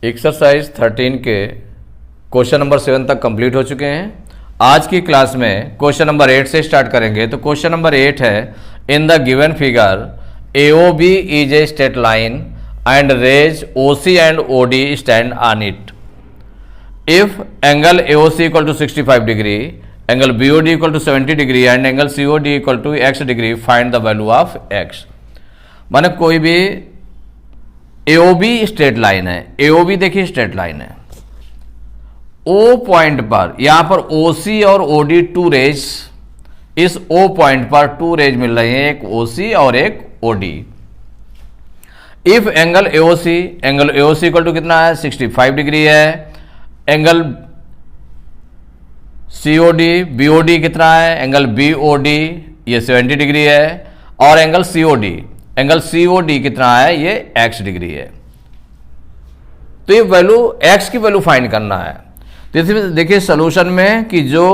Exercise 13 के question number 7 तक complete हो चुके हैं। आज की क्लास में क्वेश्चन नंबर 8 से स्टार्ट करेंगे। तो क्वेश्चन नंबर 8 है, in the given figure AOB is a straight line and rays OC and OD stand on it. If angle AOC equal to 65 degree, angle BOD equal to 70 degree and angle COD equal to x degree, find the value of x। माने कोई भी AOB straight line है, AOB देखिए straight line है, O point पर यहां पर OC और OD टू रेज, इस O पॉइंट पर टू रेज मिल रही हैं, एक OC और एक OD। If angle AOC equal to कितना है 65 डिग्री है, एंगल BOD कितना है, एंगल BOD ये 70 डिग्री है, और एंगल COD कितना है, ये x डिग्री है। तो ये वैल्यू x की वैल्यू फाइंड करना है। तो इसमें देखिए सोल्यूशन में कि जो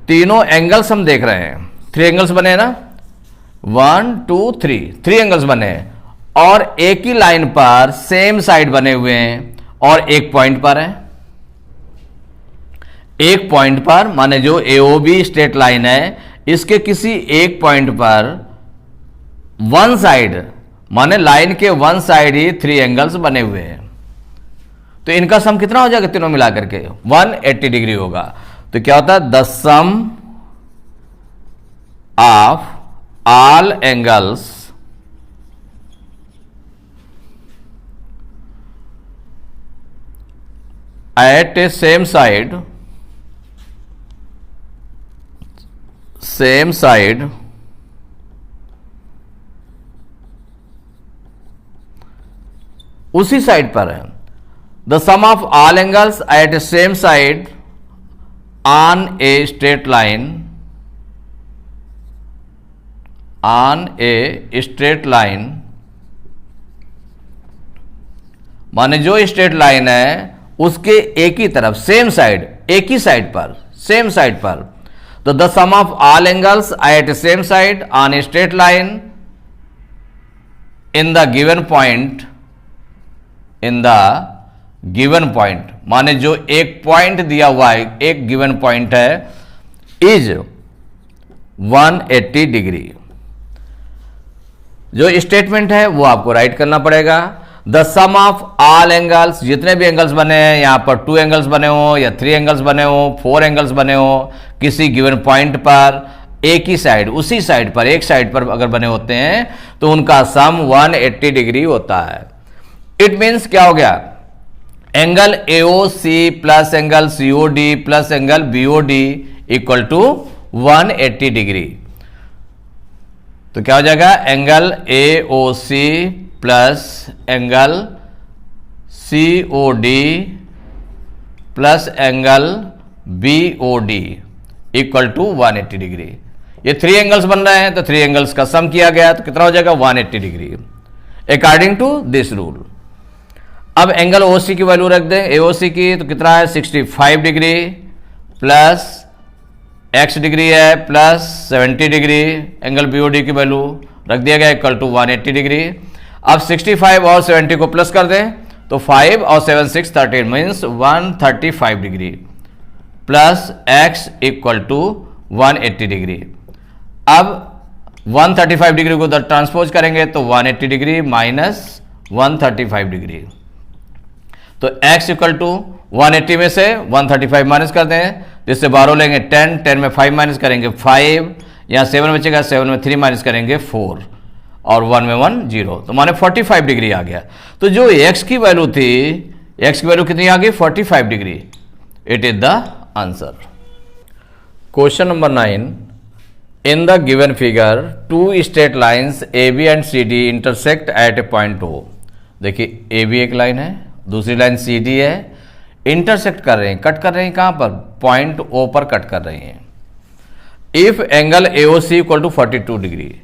तीनों एंगल्स हम देख रहे हैं, 3 एंगल्स बने हैं ना, 1 2 3 एंगल्स बने हैं, और एक ही लाइन पर सेम साइड बने हुए हैं, और एक पॉइंट पर है, एक पॉइंट पर, माने जो AOB स्ट्रेट लाइन है इसके किसी एक पॉइंट पर वन साइड, माने लाइन के वन साइड ही 3 एंगल्स बने हुए हैं। तो इनका सम कितना हो जाएगा, तीनों मिला करके 180 डिग्री होगा। तो क्या होता है, the sum of all angles at a same side उसी साइड पर है। The sum of all angles at a same side on a straight line, माने जो स्ट्रेट लाइन है उसके एक ही तरफ सेम साइड, एक ही साइड पर, सेम साइड पर। तो the sum of all angles at a same side on a straight line in the given point, माने जो एक पॉइंट दिया हुआ है, एक गिवन पॉइंट है, इज 180 डिग्री। जो स्टेटमेंट है वो आपको राइट करना पड़ेगा। The sum of all angles, जितने भी एंगल्स बने हैं, यहां पर 2 एंगल्स बने हो या 3 एंगल्स बने हो, 4 एंगल्स बने हो, किसी गिवन पॉइंट पर एक ही साइड, उसी साइड पर, एक साइड पर अगर बने होते हैं तो उनका सम 180 डिग्री होता है। इट मीन्स क्या हो गया, angle AOC plus angle COD plus angle BOD equal to 180 degree. तो क्या हो जाएगा, angle AOC plus angle COD plus angle BOD equal to 180 degree. ये 3 एंगल्स बन रहे हैं, तो 3 एंगल्स का सम किया गया तो कितना हो जाएगा 180 degree according to this rule. अब एंगल OC की वैल्यू रख दें, AOC की, तो कितना है 65 डिग्री प्लस x डिग्री है प्लस 70 डिग्री, एंगल BOD की वैल्यू रख दिया गया इक्वल टू 180 डिग्री। अब 65 और 70 को प्लस कर दें तो 5 और 7 6 13 means 135 degree plus x equal to 180 degree. अब 135 डिग्री को ट्रांसपोज करेंगे तो 180 डिग्री माइनस 135 डिग्री, तो x इक्वल टू 180 में से 135 माइनस कर दें, जिससे 12 लेंगे 10 में 5 माइनस करेंगे 5, यहाँ 7 बचेगा, 7 में 3 माइनस करेंगे 4, और 1 में 1 0, तो माने 45 डिग्री आ गया। तो जो x की वैल्यू थी, x की वैल्यू कितनी आ गई 45 degree. It is the answer. Question number 9, in the given figure 2 straight lines AB and CD intersect at A point O। देखिए AB एक लाइन है, दूसरी लाइन CD है, इंटरसेक्ट कर रहे हैं, कट कर रहे हैं, कहां पर, पॉइंट O पर कट कर रहे हैं। If angle AOC equal to 42 degree,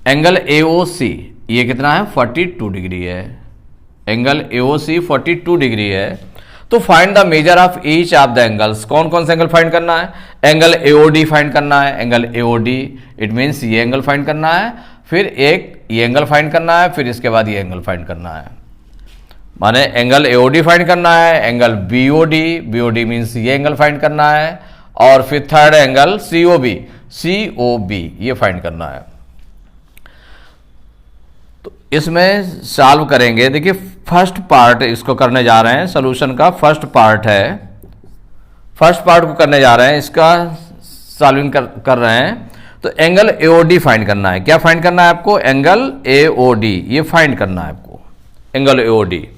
angle AOC ये कितना है 42 डिग्री है, एंगल AOC 42 डिग्री है, तो find the measure of each of the angles. कौन कौन से एंगल फाइंड करना है, एंगल AOD फाइंड करना है, एंगल AOD इट मीन्स ये एंगल फाइंड करना है, फिर एक ये एंगल फाइंड करना है, फिर इसके बाद ये एंगल फाइंड करना है। माने एंगल एओडी फाइंड करना है, एंगल बीओडी, बीओडी मीन्स ये एंगल फाइंड करना है, और फिर थर्ड एंगल सीओबी, सीओबी ये फाइंड करना है। तो इसमें सॉल्व करेंगे। देखिए फर्स्ट पार्ट इसको करने जा रहे हैं, सॉल्यूशन का फर्स्ट पार्ट है, फर्स्ट पार्ट को करने जा रहे हैं, इसका सॉल्विंग कर रहे हैं। तो एंगल एओडी फाइंड करना है। क्या फाइंड करना है आपको? एंगल एओडी ये फाइंड करना है आपको, एंगल एओडी।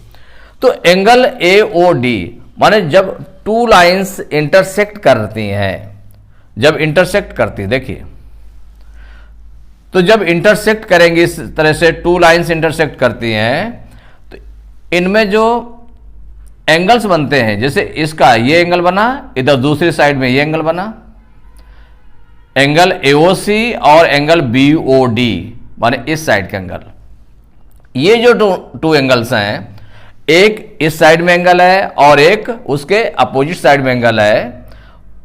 तो एंगल एओडी माने जब टू लाइंस इंटरसेक्ट करती हैं, जब इंटरसेक्ट करती, देखिए तो जब इंटरसेक्ट करेंगे इस तरह से, टू लाइंस इंटरसेक्ट करती हैं, तो इनमें जो एंगल्स बनते हैं, जैसे इसका ये एंगल बना, इधर दूसरी साइड में ये एंगल बना, एंगल एओसी और एंगल बीओडी माने इस साइड के एंगल। ये जो टू एंगल्स हैं, एक इस साइड में एंगल है और एक उसके अपोजिट साइड में एंगल है,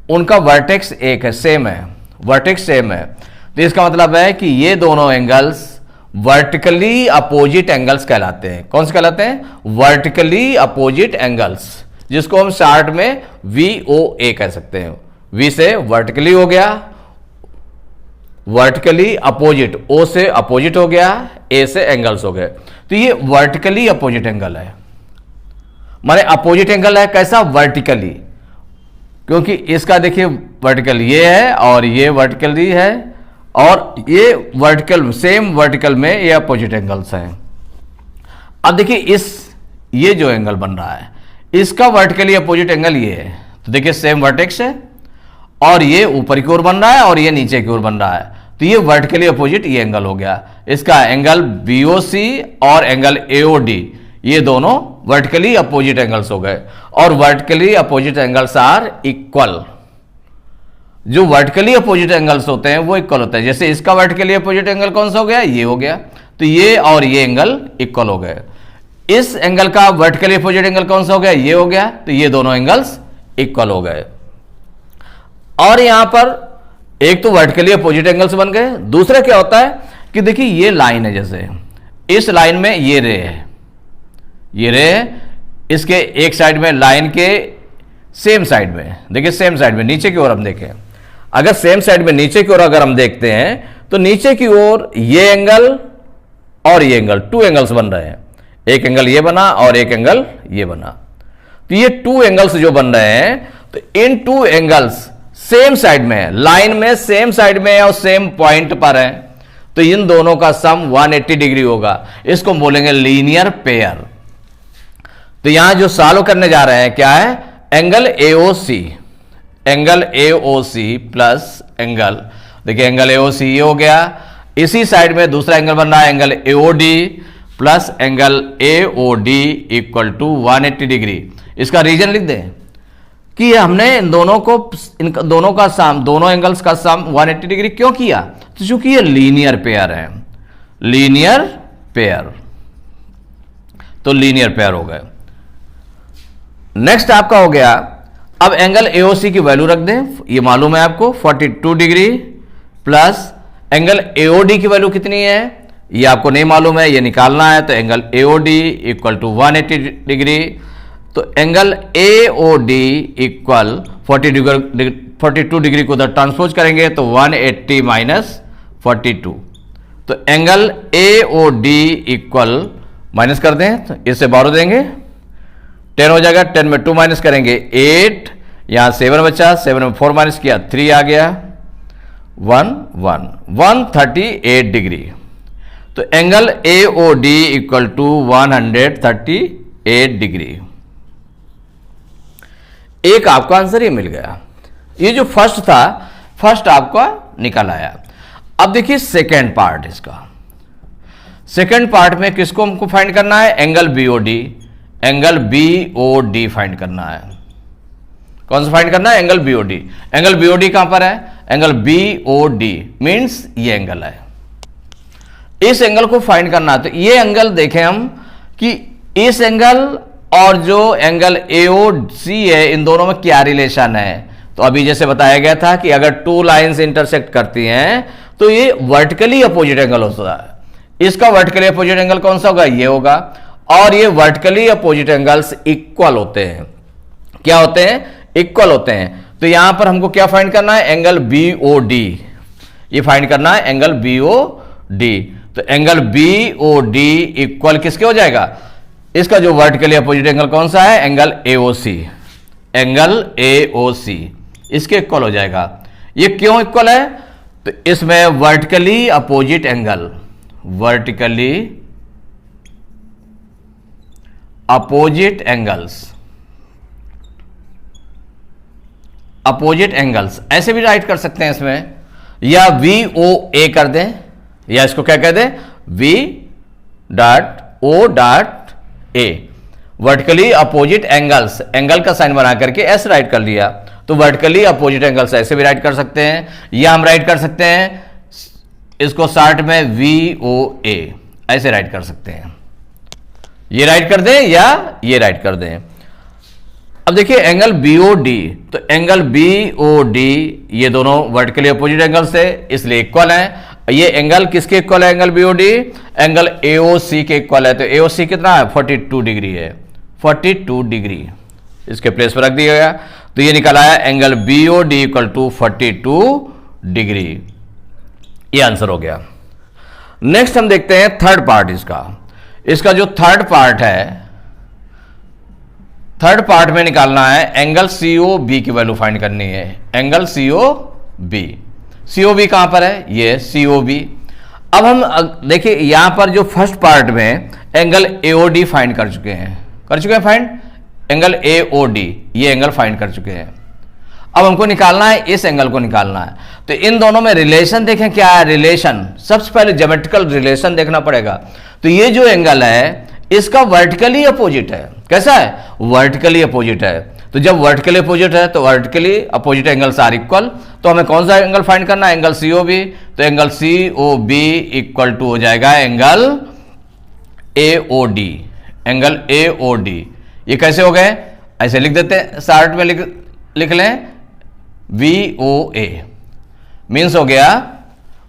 उनका वर्टेक्स एक है, सेम है, वर्टेक्स सेम है। तो इसका मतलब है कि ये दोनों एंगल्स वर्टिकली अपोजिट एंगल्स कहलाते हैं। कौन से कहलाते हैं? वर्टिकली अपोजिट एंगल्स, जिसको हम शॉर्ट में VOA कह सकते हैं। V से वर्टिकली हो गया, वर्टिकली अपोजिट, O से अपोजिट हो गया, A से एंगल्स हो गए। तो ये वर्टिकली अपोजिट एंगल है, माने अपोजिट एंगल है कैसा? वर्टिकली, क्योंकि इसका देखिए वर्टिकल ये है और ये वर्टिकली है, और ये वर्टिकल, सेम वर्टिकल में ये अपोजिट एंगल्स हैं। अब देखिए ये जो एंगल बन रहा है, इसका वर्टिकली अपोजिट एंगल ये है। तो देखिए सेम वर्टेक्स है, और ये ऊपर की ओर बन रहा है और ये नीचे की ओर बन रहा है, तो ये वर्टिकली अपोजिट ये एंगल हो गया। इसका एंगल BOC और एंगल AOD ये दोनों वर्टिकली अपोजिट एंगल्स हो गए, और vertically opposite angles are equal. जो वर्टिकली अपोजिट एंगल्स होते हैं वो इक्वल होते हैं। जैसे इसका वर्टिकली अपोजिट एंगल कौन सा हो गया? ये हो गया, तो ये और ये एंगल इक्वल हो गए। इस एंगल का वर्टिकली अपोजिट एंगल कौन सा हो गया? ये हो गया, तो ये दोनों एंगल्स इक्वल हो गए। और यहां पर एक तो वर्टिकली अपोजिट एंगल्स बन गए, दूसरा क्या होता है कि देखिए ये लाइन है, जैसे इस लाइन में ये रे है, ये रे है, इसके एक साइड में लाइन के सेम साइड में, देखिए सेम साइड में नीचे की ओर हम देखें, अगर सेम साइड में नीचे की ओर अगर हम देखते हैं तो नीचे की ओर ये एंगल और ये एंगल, टू एंगल्स बन रहे हैं। एक एंगल ये बना और एक एंगल ये बना, तो ये टू एंगल्स जो बन रहे हैं, तो इन टू एंगल्स सेम साइड में, लाइन में सेम साइड में और सेम पॉइंट पर है, तो इन दोनों का सम 180 डिग्री होगा। इसको बोलेंगे लीनियर पेयर। तो यहां जो सॉल्व करने जा रहे हैं क्या है? Angle AOC, angle AOC plus angle, देखिए एंगल AOC ये हो गया, इसी साइड में दूसरा एंगल बन रहा है angle AOD plus angle AOD equal to 180 degree. इसका रीजन लिख दें कि हमने इन दोनों को, इन दोनों का सम, दोनों एंगल्स का सम 180 डिग्री क्यों किया? तो चूंकि ये लीनियर पेयर है, लीनियर पेयर, तो लीनियर पेयर हो गए। नेक्स्ट आपका हो गया, अब एंगल AOC की वैल्यू रख दें, ये मालूम है आपको 42 डिग्री, प्लस एंगल AOD की वैल्यू कितनी है ये आपको नहीं मालूम है, ये निकालना है। तो angle AOD equal to 180 degree, तो एंगल AOD इक्वल 42 डिग्री को उधर ट्रांसपोज करेंगे तो 180 माइनस 42, तो एंगल AOD इक्वल माइनस कर दें तो इससे 12 देंगे, 10 हो जाएगा, 10 में 2 माइनस करेंगे 8, यहां 7 बचा, 7 में 4 माइनस किया 3 आ गया, 138 डिग्री। तो angle AOD equal to 138 degree. एक आपका आंसर ये मिल गया। ये जो फर्स्ट था, फर्स्ट आपका निकल आया। अब देखिए सेकेंड पार्ट इसका। सेकेंड पार्ट में किसको हमको फाइंड करना है? Angle BOD, angle BOD find करना है। कौन सा फाइंड करना है? Angle BOD। एंगल BOD कहां पर है? एंगल BOD मींस ये एंगल है, इस एंगल को फाइंड करना है। तो ये एंगल देखें हम कि इस एंगल और जो एंगल AOC है, इन दोनों में क्या रिलेशन है। तो अभी जैसे बताया गया था कि अगर टू लाइंस इंटरसेक्ट करती हैं तो ये वर्टिकली अपोजिट एंगल होता है। इसका वर्टिकली अपोजिट एंगल कौन सा होगा? ये होगा। और ये वर्टिकली अपोजिट एंगल्स इक्वल होते हैं। क्या होते हैं? इक्वल होते हैं। तो यहां पर हमको क्या फाइंड करना है? एंगल BOD, ये फाइंड करना है एंगल BOD। तो एंगल BOD इक्वल किसके हो जाएगा? इसका जो वर्टिकली अपोजिट एंगल कौन सा है? एंगल AOC, एंगल AOC इसके इक्वल हो जाएगा। ये क्यों इक्वल है? तो इसमें vertically opposite angle, vertically opposite angles, opposite angles ऐसे भी राइट कर सकते हैं इसमें, या VOA कर दें, या इसको क्या कह दें? V.O.A, vertically opposite angles, angle का साइन बना करके ऐसे राइट कर लिया। तो वर्टिकली अपोजिट एंगल्स ऐसे भी राइट कर सकते हैं, या हम राइट कर सकते हैं इसको शॉर्ट में VOA ऐसे राइट कर सकते हैं। ये राइट कर दें या ये राइट कर दें। अब देखिए एंगल BOD, तो एंगल BOD ये दोनों वर्टिकली अपोजिट एंगल्स है इसलिए इक्वल है। ये एंगल किसके इक्वल है? एंगल BOD एंगल AOC के इक्वल है। तो AOC कितना है? 42 डिग्री है, 42 डिग्री इसके प्लेस पर रख दिया गया। तो ये निकला है angle BOD equal to 42 degree. ये आंसर हो गया। नेक्स्ट हम देखते हैं थर्ड पार्ट इसका जो थर्ड पार्ट है, थर्ड पार्ट में निकालना है एंगल COB की वैल्यू फाइंड करनी है। एंगल COB, COB कहां पर है? ये COB। अब हम देखिए यहां पर जो फर्स्ट पार्ट में एंगल AOD फाइंड कर चुके हैं फाइंड एंगल AOD, ये एंगल फाइंड कर चुके हैं। अब हमको निकालना है इस एंगल को निकालना है। तो इन दोनों में रिलेशन देखें क्या है? रिलेशन सबसे पहले ज्योमेट्रिकल रिलेशन देखना पड़ेगा। तो ये जो एंगल है इसका वर्टिकली अपोजिट है। कैसा है? वर्टिकली अपोजिट है। तो जब वर्टिकली अपोजिट है तो vertically opposite angles are equal. तो हमें कौन सा एंगल फाइंड करना है? Angle COB। तो एंगल COB इक्वल टू हो जाएगा एंगल AOD, एंगल AOD। ये कैसे हो गए? ऐसे लिख देते हैं, शॉर्ट में लिख लें VOA, मीन्स हो गया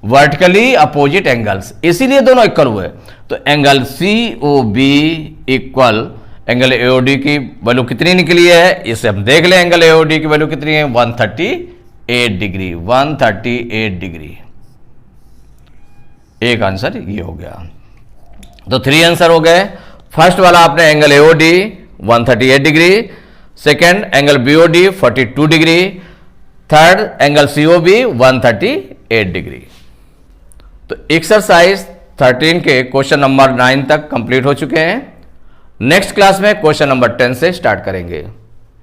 वर्टिकली अपोजिट एंगल्स, इसीलिए दोनों इक्वल हुए। तो angle COB equal angle AOD की वैल्यू कितनी निकली है? इसे हम देख लें। एंगल AOD की वैल्यू कितनी है? 138 डिग्री, 138 डिग्री। एक आंसर ये हो गया। तो 3 आंसर हो गए। फर्स्ट वाला आपने angle AOD 138 degree, second angle BOD 42 degree, third angle COB 138 degree. तो एक्सरसाइज 13 के क्वेश्चन नंबर 9 तक कंप्लीट हो चुके हैं। नेक्स्ट क्लास में क्वेश्चन नंबर 10 से स्टार्ट करेंगे।